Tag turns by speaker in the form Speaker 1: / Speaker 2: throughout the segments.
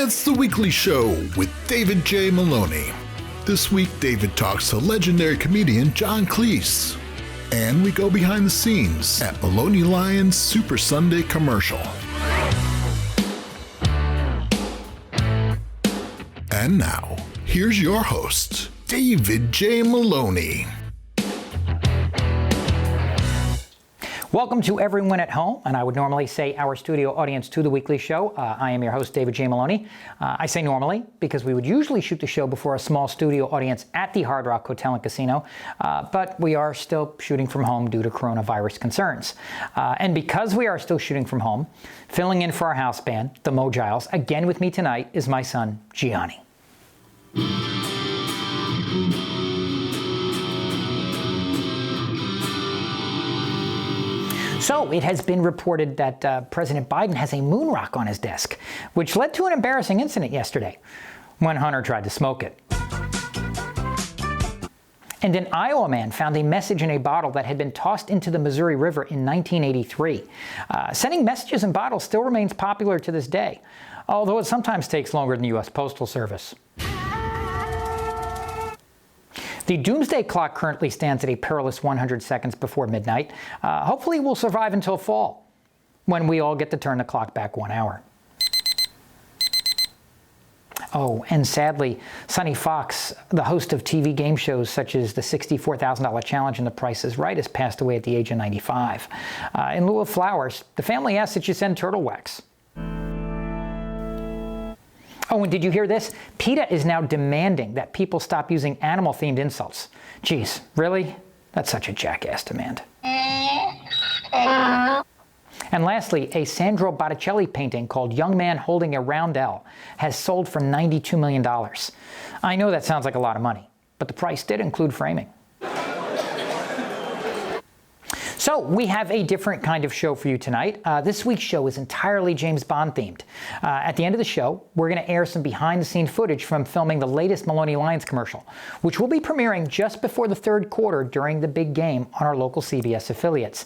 Speaker 1: It's the weekly show with David J. Maloney. This week, David talks to legendary comedian John Cleese. And we go behind the scenes at Maloney-Lyons Super Sunday commercial. And now, here's your host, David J. Maloney.
Speaker 2: Welcome to everyone at home, and I would normally say our studio audience to the weekly show. I am your host, David J. Maloney. I say normally because we would usually shoot the show before a small studio audience at the Hard Rock Hotel and Casino, but we are still shooting from home due to coronavirus concerns. And because we are still shooting from home, filling in for our house band, the Mo Giles, again with me tonight is my son, Gianni. So it has been reported that President Biden has a moon rock on his desk, which led to an embarrassing incident yesterday when Hunter tried to smoke it. And an Iowa man found a message in a bottle that had been tossed into the Missouri River in 1983. Sending messages in bottles still remains popular to this day, although it sometimes takes longer than the U.S. Postal Service. The doomsday clock currently stands at a perilous 100 seconds before midnight. Hopefully we'll survive until fall, when we all get to turn the clock back 1 hour. Oh, and sadly, Sonny Fox, the host of TV game shows such as the $64,000 Challenge and The Price is Right, has passed away at the age of 95. In lieu of flowers, the family asks that you send turtle wax. Oh, and did you hear this? PETA is now demanding that people stop using animal-themed insults. Geez, really? That's such a jackass demand. And lastly, a Sandro Botticelli painting called Young Man Holding a Roundel has sold for $92 million. I know that sounds like a lot of money, but the price did include framing. So we have a different kind of show for you tonight. This week's show is entirely James Bond themed. At the end of the show, we're going to air some behind-the-scenes footage from filming the latest Maloney-Lyons commercial, which will be premiering just before the third quarter during the big game on our local CBS affiliates.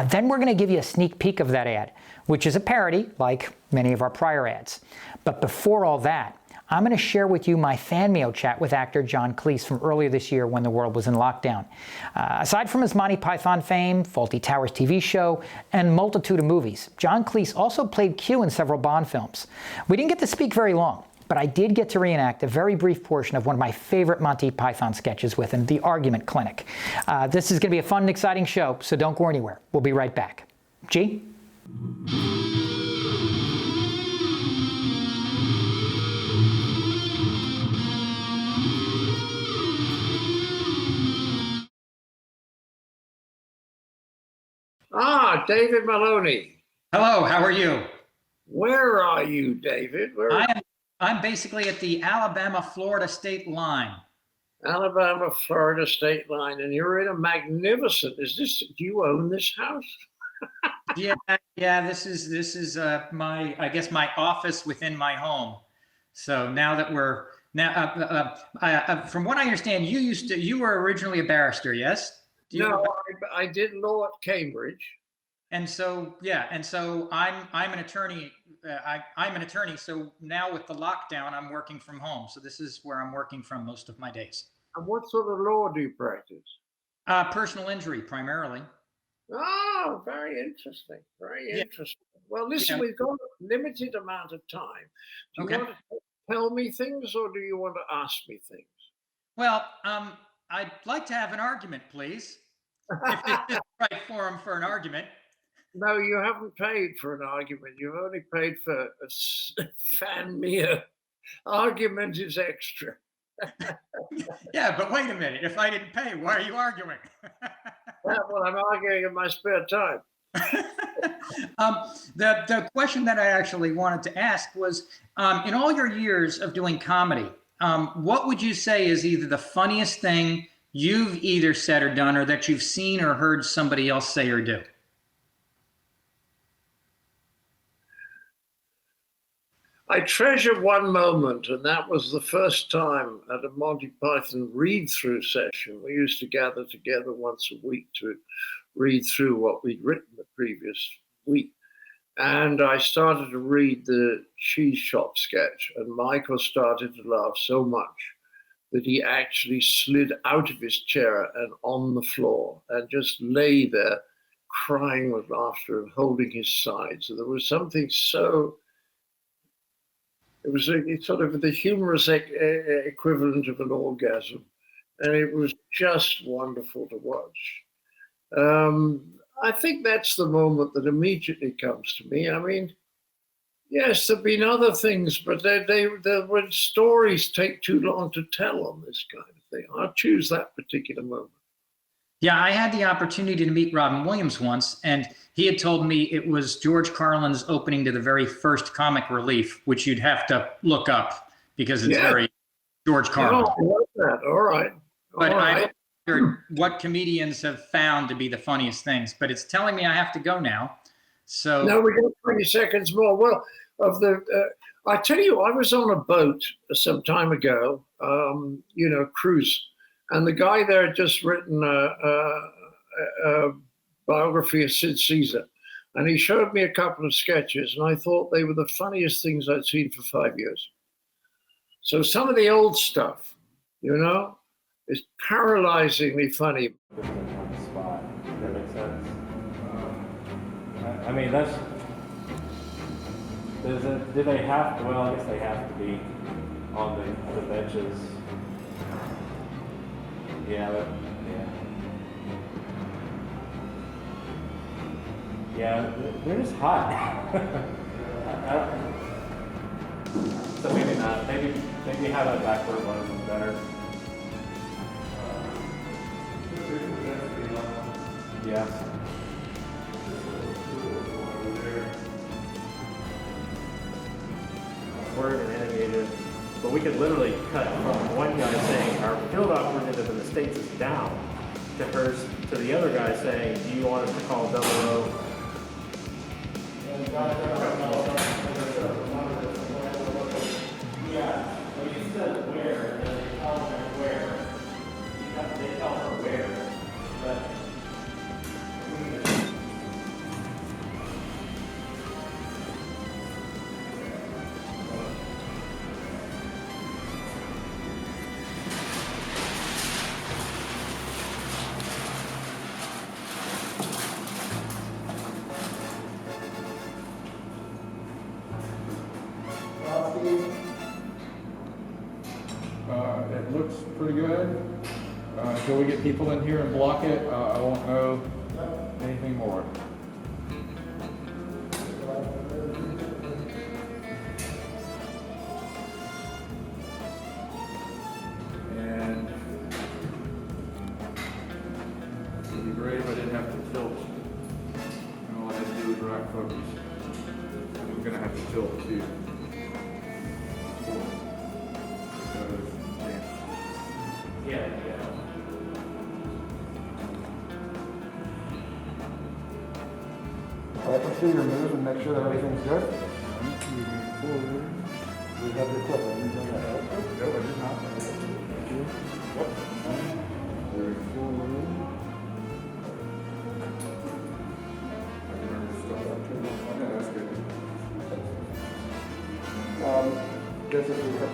Speaker 2: Then we're going to give you a sneak peek of that ad, which is a parody, like many of our prior ads. But before all that, I'm going to share with you my fan mail chat with actor John Cleese from earlier this year when the world was in lockdown. Aside from his Monty Python fame, Fawlty Towers TV show, and multitude of movies, John Cleese also played Q in several Bond films. We didn't get to speak very long, but I did get to reenact a very brief portion of one of my favorite Monty Python sketches with him, The Argument Clinic. This is going to be a fun and exciting show, so don't go anywhere. We'll be right back. G?
Speaker 3: David Maloney.
Speaker 2: Hello, how are you?
Speaker 3: Where are you, David?
Speaker 2: I'm basically at the Alabama-Florida state line.
Speaker 3: Alabama-Florida state line, and you're in a magnificent, do you own this house?
Speaker 2: Yeah, this is my, I guess, my office within my home. So now that we're, from what I understand, you were originally a barrister, yes?
Speaker 3: I did law at Cambridge.
Speaker 2: And so, I'm an attorney. I'm an attorney. So now with the lockdown, I'm working from home. So this is where I'm working from most of my days.
Speaker 3: And what sort of law do you practice?
Speaker 2: Personal injury, primarily.
Speaker 3: Oh, very interesting. Very interesting. Well, listen, we've got a limited amount of time. Do you want to tell me things, or do you want to ask me things?
Speaker 2: Well, I'd like to have an argument, please. If this is the right forum for an argument.
Speaker 3: No, you haven't paid for an argument. You've only paid for a fan meal. Argument is extra.
Speaker 2: Yeah, but wait a minute. If I didn't pay, why are you arguing?
Speaker 3: Well, I'm arguing in my spare time.
Speaker 2: The question that I actually wanted to ask was, in all your years of doing comedy, what would you say is either the funniest thing you've either said or done, or that you've seen or heard somebody else say or do?
Speaker 3: I treasure one moment, and that was the first time at a Monty Python read-through session. We used to gather together once a week to read through what we'd written the previous week. And I started to read the cheese shop sketch, and Michael started to laugh so much that he actually slid out of his chair and on the floor and just lay there crying with laughter and holding his side. So there was something so, it was sort of the humorous equivalent of an orgasm. And it was just wonderful to watch. I think that's the moment that immediately comes to me. I mean, yes, there've been other things, but when stories take too long to tell on this kind of thing, I'll choose that particular moment.
Speaker 2: Yeah, I had the opportunity to meet Robin Williams once, and he had told me it was George Carlin's opening to the very first comic relief, which you'd have to look up because it's very George Carlin.
Speaker 3: Oh, I love that. All right.
Speaker 2: But I wondered what comedians have found to be the funniest things, but it's telling me I have to go now. So
Speaker 3: now we got 20 seconds more. Well, I tell you, I was on a boat some time ago, cruise, and the guy there had just written a biography of Sid Caesar, and he showed me a couple of sketches, and I thought they were the funniest things I'd seen for 5 years. So some of the old stuff, is paralyzingly funny.
Speaker 4: Spot. Does that make sense? I mean, do they have to, well, I guess they have to be on the benches. Yeah. Yeah, they're just hot. So maybe not. Maybe have a backward one better. Yeah. Word and animated, but we could literally cut from one guy saying our field operative in the States is down to the other guy saying, do you want us to call 00? Yeah, when you said where, and then they tell them where. They tell her where, but
Speaker 5: it looks pretty good. Until we get people in here and block it, I won't know anything more. And it would be great if I didn't have to tilt. And all I had to do was rack focus. I'm going to have to tilt too.
Speaker 4: yeah.
Speaker 6: All right, let's do your move and make sure that everything's good. We have your clip. Are you doing that?
Speaker 5: No, I did not.
Speaker 6: Thank you.
Speaker 5: Yep.
Speaker 6: Very forward.
Speaker 5: Okay, that's good.
Speaker 6: This is your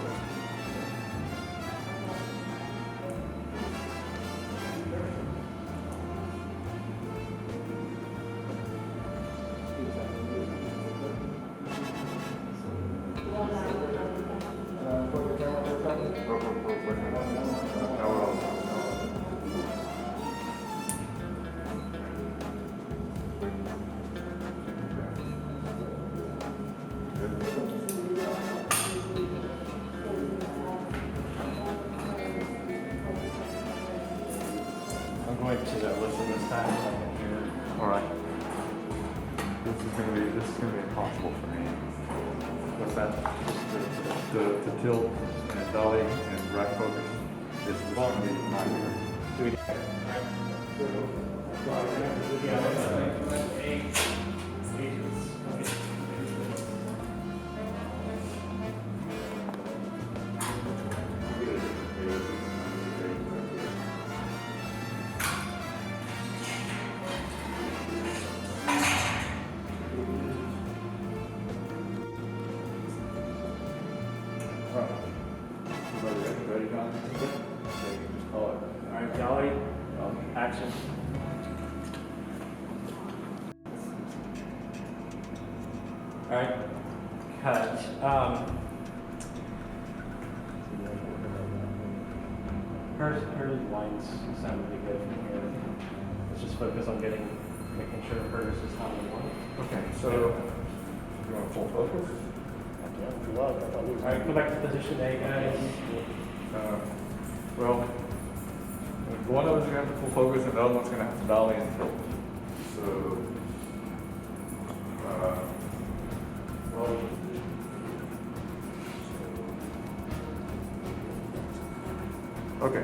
Speaker 4: I'm going to listen this time so I can hear.
Speaker 5: All right. This is gonna be impossible for me.
Speaker 4: What's that?
Speaker 5: To tilt and dolly and rack focus. This is gonna be not here.
Speaker 4: Do we? Dolly, action. All right, cut. Her lines sound really good from here. Let's just focus on making sure hers is how we want it.
Speaker 5: Okay, so you want full focus?
Speaker 6: Yeah, if you like, I thought we
Speaker 4: All right, go back to position A, guys.
Speaker 5: Well, one of us is gonna have to full focus, and the other one's gonna have to dolly and tilt. So, okay.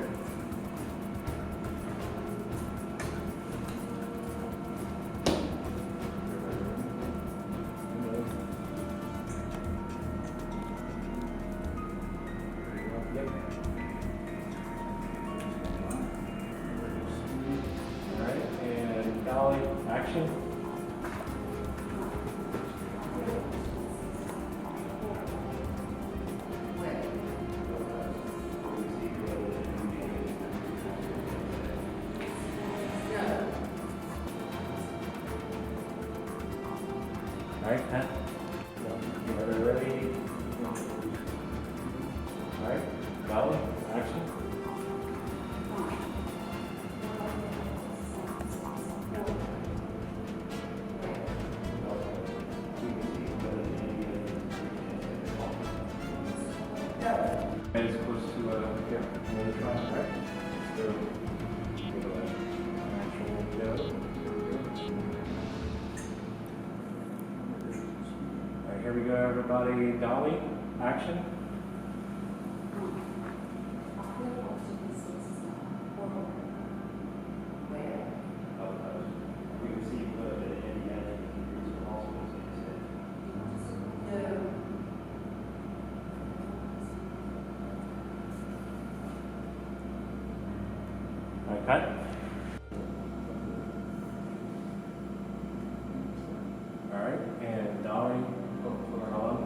Speaker 4: All right, and Dolly, action. All right, Pat. Ready? All right, Dolly, action.
Speaker 5: As opposed to, yeah.
Speaker 4: All right. So, give it an actual go. All right, here we go, everybody. Dolly, action. All right, cut. All right, and Dolly, hold on.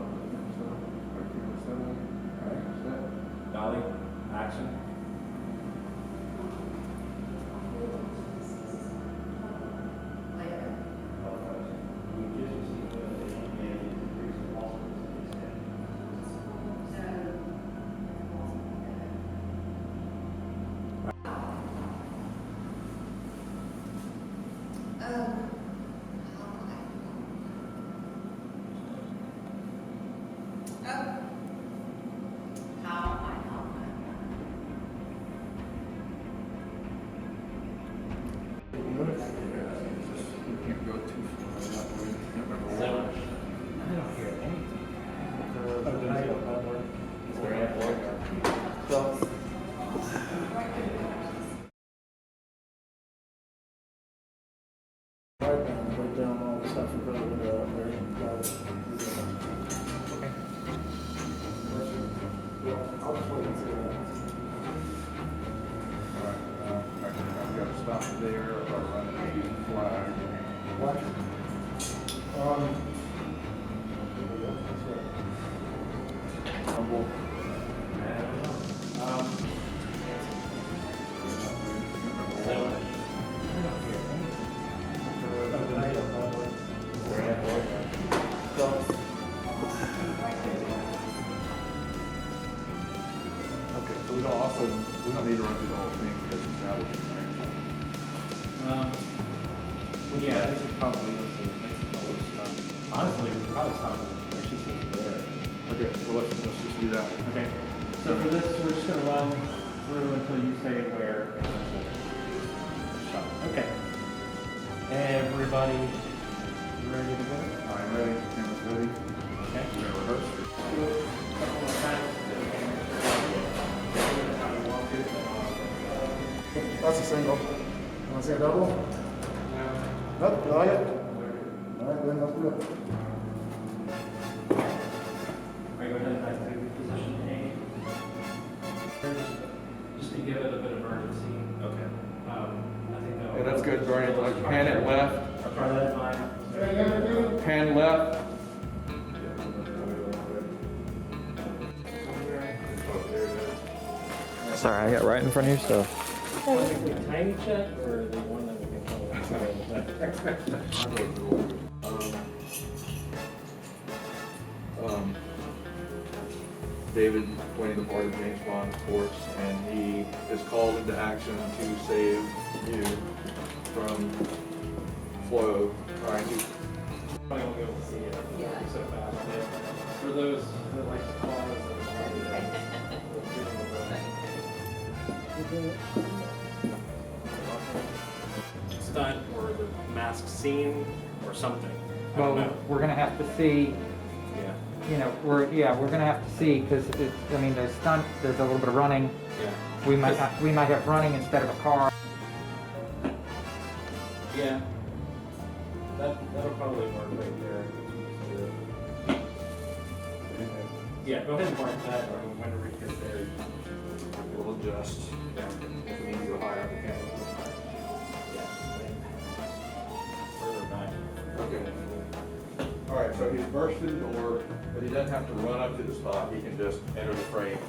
Speaker 4: All right, Dolly, action.
Speaker 5: You can't go too far that way. Number one.
Speaker 4: I don't hear anything.
Speaker 6: Right, and break down all the stuff you put over there. I'll just wait and see what happens.
Speaker 5: Alright, I've got to stop there or run a flag.
Speaker 6: What?
Speaker 5: Humble. Okay, so we don't need to run through the whole thing because it's establishing, right?
Speaker 4: Well, yeah, this is probably honestly, we could probably stop where she sits there.
Speaker 5: Okay, well let's just do that.
Speaker 4: Okay, so for this, we're just gonna run through until you say where. Shot. Okay. Everybody ready to go?
Speaker 5: I'm ready, camera's ready.
Speaker 4: Okay.
Speaker 5: We're gonna rehearse.
Speaker 6: That's a single. Want to say a double? Nope, not yet. All right, then let's do it.
Speaker 4: Are you going to take position A? Just to give it a bit of urgency. Okay. I think that.
Speaker 5: Yeah, that's good, Bernie. Like, pan it left,
Speaker 4: I'll try that line.
Speaker 5: pan left.
Speaker 2: Sorry, I got right in front of you, so.
Speaker 4: Tiny check or the one that we can call
Speaker 5: David playing the part of James Bond, of course, and he is called into action to save you from Flo trying to.
Speaker 4: Probably won't be able to see it so fast, but for those that like to pause and stunt or the mask scene or something. I don't know.
Speaker 2: We're gonna have to see.
Speaker 4: Yeah.
Speaker 2: You know, we're gonna have to see because I mean, there's stunt, there's a little bit of running.
Speaker 4: Yeah.
Speaker 2: We might have running instead of a car.
Speaker 4: Yeah. That'll probably work right there. Yeah, go ahead and mark that, or whenever we get there.
Speaker 5: We'll adjust.
Speaker 4: Yeah.
Speaker 5: If we need to go higher, we can.
Speaker 4: Yeah. Further back.
Speaker 5: Okay. All right, so he's burst through the door, but he doesn't have to run up to the spot. He can just enter the frame.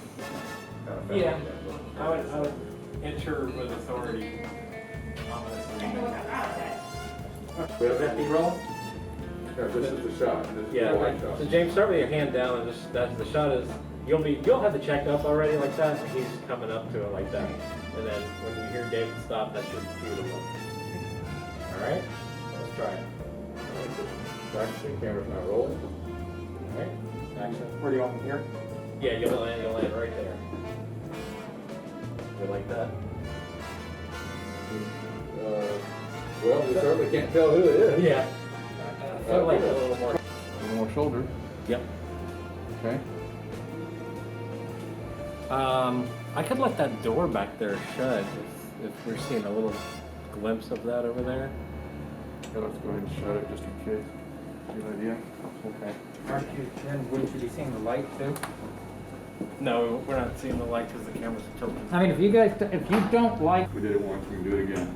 Speaker 5: Kind of
Speaker 4: Yeah. I would enter with authority on this. Is that B-roll?
Speaker 5: Yeah, this is the shot. This is
Speaker 4: Yeah.
Speaker 5: the wide shot.
Speaker 4: So James, start with your hand down, and just that's the shot is you'll have the check up already like that, and he's coming up to it like that, and then when you hear David stop, that's your cue to look. All right, let's try it.
Speaker 5: Action, camera's not rolling.
Speaker 4: All right, action.
Speaker 2: Where do you want me here?
Speaker 4: Yeah, you'll land right there. You like that?
Speaker 5: Well, we certainly can't tell who it is.
Speaker 4: Yeah. I feel like a little more.
Speaker 5: A little more shoulder.
Speaker 4: Yep.
Speaker 5: Okay.
Speaker 4: I could let that door back there shut if we're seeing a little glimpse of that over there.
Speaker 5: Yeah, let's go ahead and shut it just in case. Good idea.
Speaker 4: Okay.
Speaker 2: Wouldn't you be seeing the light too?
Speaker 4: No, we're not seeing the light because the camera's tilted.
Speaker 2: I mean, if you don't like.
Speaker 5: We did it once, we can do it again.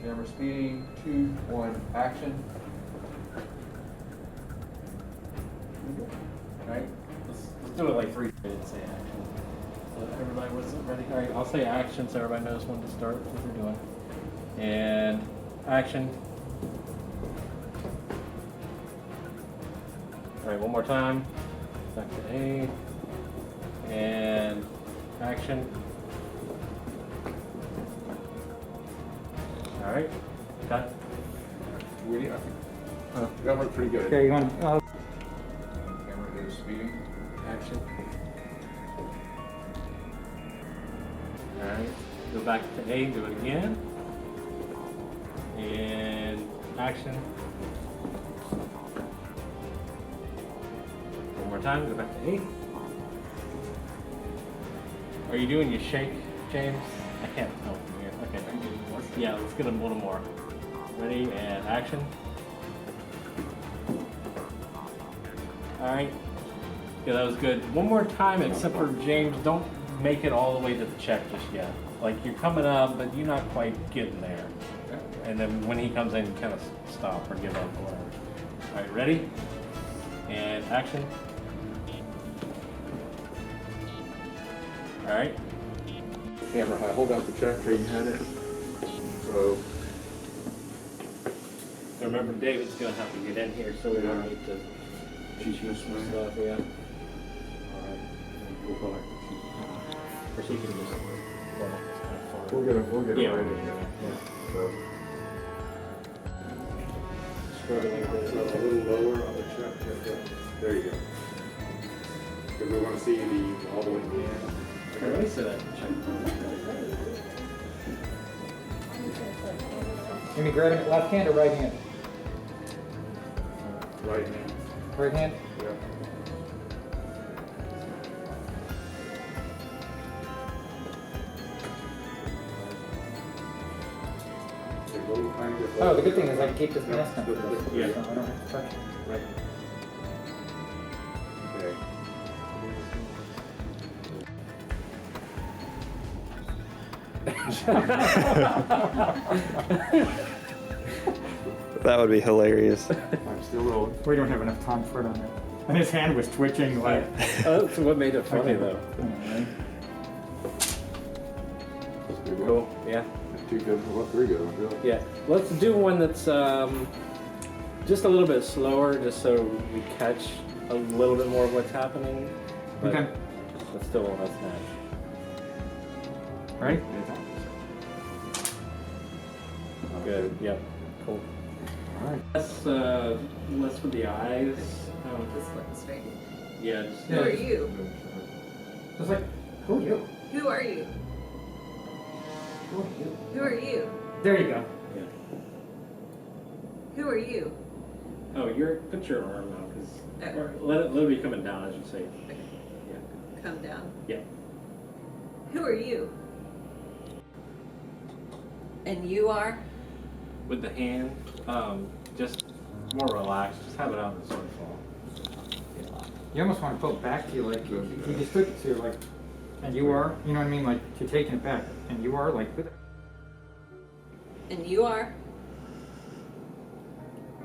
Speaker 5: Camera speeding, 2, 1, action.
Speaker 4: Alright, let's do it like 3 minutes, say action. So everybody was ready? Alright, I'll say action so everybody knows when to start what we're doing. And action. Alright, one more time. Back to A. And action. Alright, cut.
Speaker 5: Really, I think, that worked pretty good.
Speaker 2: Okay, you want?
Speaker 5: Camera is speeding.
Speaker 4: Action. Alright, go back to A, do it again. And action. One more time, go back to A. Are you doing your shake, James? I can't tell from here. Okay. Yeah, let's get a little more. Ready, and action. Alright. Yeah, that was good. One more time, except for James, don't make it all the way to the check just yet. Like, you're coming up, but you're not quite getting there. And then when he comes in, you kind of stop or give up or whatever. Alright, ready? And action. Alright.
Speaker 5: Camera high, hold out the check where you had it. So,
Speaker 4: Remember, David's gonna have to get in here, so we don't need to
Speaker 5: teach you this way.
Speaker 4: stuff, yeah.
Speaker 5: Alright. We'll go back.
Speaker 4: Or she can just, well, it's kind of far.
Speaker 5: We'll get
Speaker 4: Yeah.
Speaker 5: it right in here. So,
Speaker 4: Struggling with
Speaker 5: so a little lower on the check. There you go. Because we want to see the all the way to the end.
Speaker 4: Okay, let me see that check.
Speaker 2: You mean grabbing it left hand or right hand?
Speaker 5: Right hand.
Speaker 2: Right hand.
Speaker 5: Yeah.
Speaker 2: Oh, the good thing is I can keep this mask on for this.
Speaker 4: Yeah.
Speaker 2: So I don't have to touch it.
Speaker 4: Right.
Speaker 5: Okay.
Speaker 7: That would be hilarious.
Speaker 5: I'm still rolling.
Speaker 2: We don't have enough time for it on there. And his hand was twitching like.
Speaker 4: Oh, that's what made it funny though. Cool. Yeah.
Speaker 5: Two good, well, three good ones, really.
Speaker 4: Yeah. Let's do one that's just a little bit slower, just so we catch a little bit more of what's happening. But
Speaker 2: Okay.
Speaker 4: Let's still let's match.
Speaker 2: Ready?
Speaker 4: Good. Yep. Cool.
Speaker 5: All right.
Speaker 4: Less with the eyes.
Speaker 7: Just look straight.
Speaker 4: Yeah. Just,
Speaker 7: Who are you?
Speaker 2: Just like, who are you?
Speaker 7: Who are you?
Speaker 2: Who are you?
Speaker 7: Who are you?
Speaker 2: There you go.
Speaker 4: Yeah.
Speaker 7: Who are you?
Speaker 4: Oh, put your arm out, because
Speaker 7: Oh.
Speaker 4: let it be coming down, I should say.
Speaker 7: Okay.
Speaker 4: Yeah.
Speaker 7: Come down.
Speaker 4: Yeah.
Speaker 7: Who are you? And you are?
Speaker 4: With the hand, just more relaxed. Just have it out in the sort of fall.
Speaker 2: You almost want to pull it back to you, like you just took it to, like, and you are, you know what I mean, like you're taking it back, and you are like.
Speaker 7: And you are?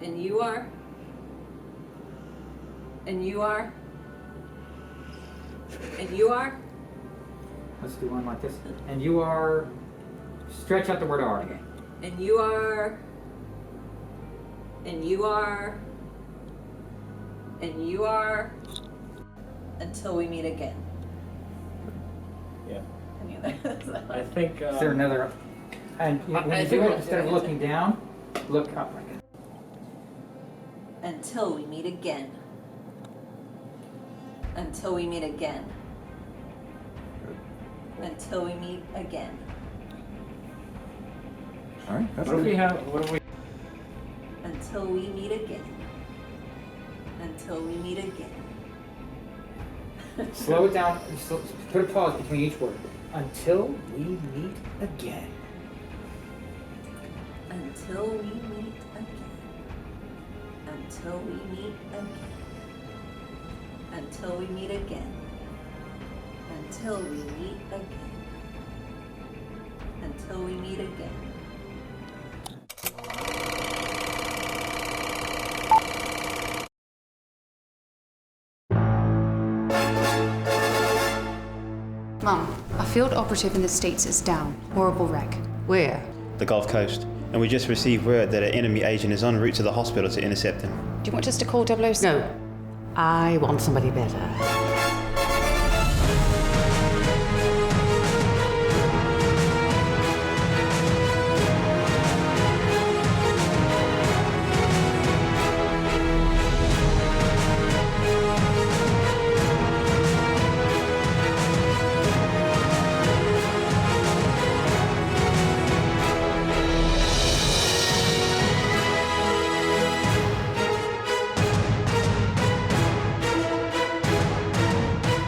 Speaker 7: And you are? And you are? And you are?
Speaker 2: Let's do one like this. And you are. Stretch out the word "are" again.
Speaker 7: And you are? And you are? And you are? Until we meet again.
Speaker 4: Yeah.
Speaker 7: Any other?
Speaker 4: I think.
Speaker 2: Is there another? And when
Speaker 7: I
Speaker 2: you
Speaker 7: think
Speaker 2: do it,
Speaker 7: we're
Speaker 2: instead of
Speaker 7: doing it.
Speaker 2: looking down, look up like that.
Speaker 7: Until we meet again. Until we meet again. Until we meet again.
Speaker 5: All right, that's
Speaker 4: What do
Speaker 5: good.
Speaker 4: we have? What do we?
Speaker 7: Until we meet again. Until we meet again.
Speaker 2: Slow it down. Put a pause between each word. Until we meet again.
Speaker 7: Until we meet again. Until we meet again. Until we meet again. Until we meet again. Until we meet again.
Speaker 8: Mum, a field operative in the States is down. Horrible wreck.
Speaker 9: Where?
Speaker 10: The Gulf Coast, and we just received word that an enemy agent is en route to the hospital to intercept him.
Speaker 8: Do you want us to call 006?
Speaker 9: No. I want somebody better.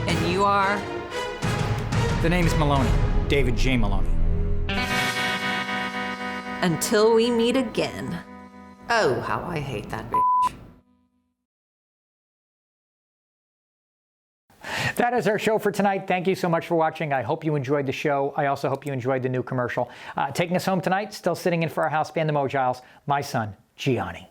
Speaker 7: And you are?
Speaker 2: The name is Maloney. David J. Maloney.
Speaker 7: Until we meet again.
Speaker 9: Oh, how I hate that bitch.
Speaker 2: That is our show for tonight. Thank you so much for watching. I hope you enjoyed the show. I also hope you enjoyed the new commercial. Taking us home tonight, still sitting in for our house band, the Mojiles, my son, Gianni.